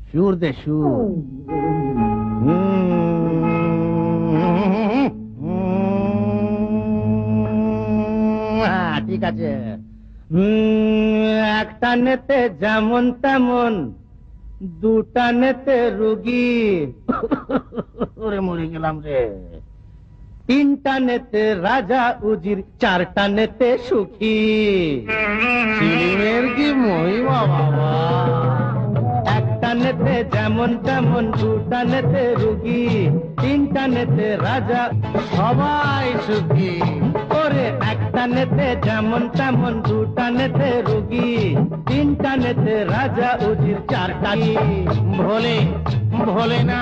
সুর দে সুর। ঠিক আছে। একটা নেতে যেমন তেমন, দুটা নেতে রুগী। ওরে মরে গেলাম রে। তিনটা নেতে রাজা উজির, চারটা নেতে সুখী। সিলিমের কি মহিমা বাবা। একটা নেতে যেমন তেমন, দুটা নেতে রুগী, তিনটা নেতে রাজা, সবাই সুখী। ওরে একটা নেতে যেমন তেমন, দুটা নেতে রুগী, তিনটা নেতে রাজা উজির, চারটা ভোলে ভোলে না।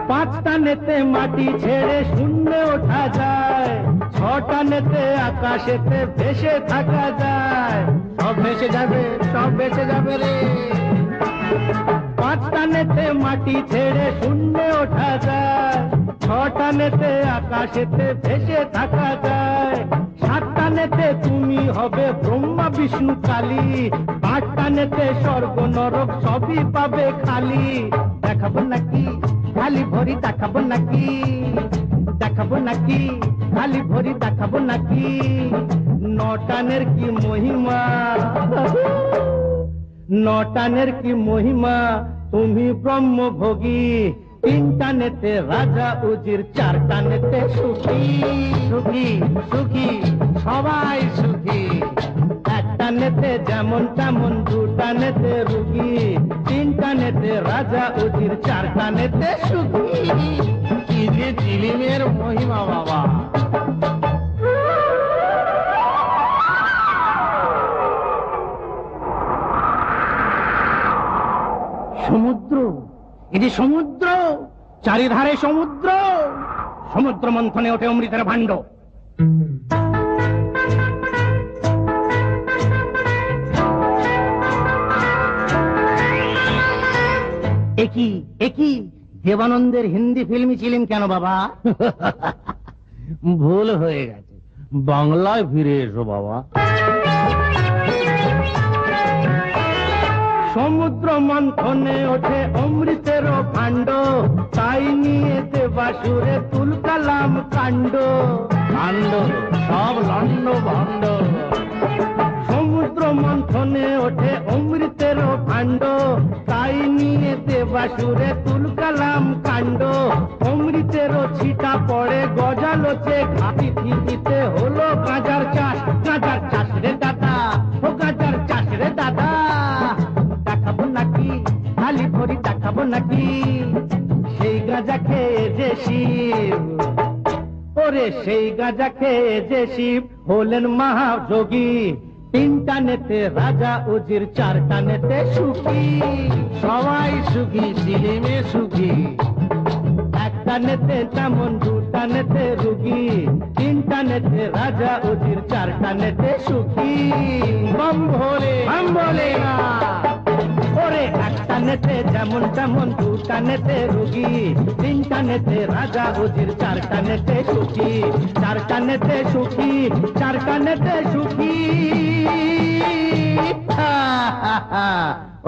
পাঁচটা নেতে মাটি ছেড়ে শূন্যে ওঠা যায়, ছটা নেতে আকাশেতে ভেসে থাকা যায়। সব ভেসে যাবে, সব ভেসে যাবে রে। পাঁচটা নেতে মাটি ছেড়ে শূন্যে ওঠা যায়, ছটা নেতে আকাশেতে ভেসে থাকা যায়। সাতটা নেতে তুমি হবে ব্রহ্মা বিষ্ণু কালী, আটটা নেতে স্বর্গ নরক সবই পাবে খালি। দেখাবো নাকি খালি ভরি, দেখাবো নাকি, দেখাবো নাকি খালি ভরি, দেখাবো নাকি। নটানের কি মহিমা, নটানের কি মহিমা, তুমি ব্রহ্মভোগী। তিনটা নেতে রাজা উজির, চারটা নেতে সুখী। সুখী সুখী সবাই সুখী। একটা নেতে যেমন তেমন, দুটা নেতে রুগী, তিনটা নেতে রাজা উজির, চারটা নেতে সুখী। কি যে চিলিমের মহিমা বাবা। সমুদ্র, এটি সমুদ্র, চারিধারে সমুদ্র। সমুদ্র মন্থনে ওঠে অমৃতের ভাণ্ড। একই একই দেবানন্দের হিন্দি ফিল্মি চিলিম কেন বাবা? ভুল হয়ে গেছে, বাংলায় ফিরে এসো বাবা। সমুদ্র মন্থনে ওঠে অমৃতের ভাণ্ড, তাই নিয়ে দেবাসুরে তুলকালাম কাণ্ড। কাণ্ড সব লন্ড ভণ্ড। সমুদ্র মন্থনে ওঠে অমৃতের ভাণ্ড, তাই নিয়ে দেবাসুরে তুলকালাম কাণ্ড। অমৃতের ছিটা পড়ে গজালোচে ঘাটি থিতিতে হলো গাঁজার চাষ। গাঁজার চাষ রে দাদা, ও গাঁজার চাষ রে দাদা। দেখাবো নাকি খালি ভরি, দেখাবো নাকি সেই গাঁজা খেয়ে যে শিব। ওরে সেই গাঁজা খেয়ে যে শিব হলেন মহাযোগী। তিনটা নেতে রাজা উজির, চারটা নেতে সুখী। সবাই সুখী, সিলিমে সুখী। একটা নেতে তেমন, দুটা নেতে রুগী, তিনটা নেতে রাজা উজির, চারটা নেতে সুখী। বম ভোলে বম ভোলে না। ওরে একটা নেতে যেমন তেমন, দুটা নেতে রুগী, তিনটা নেতে রাজা উজির, চারটা নেতে সুখী। চারটা নেতে সুখী, চারটা নেতে সুখী।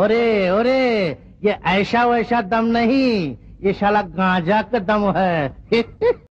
ओरे ओरे, ये ऐसा वैसा दम नहीं, ये साला गांजा का दम है।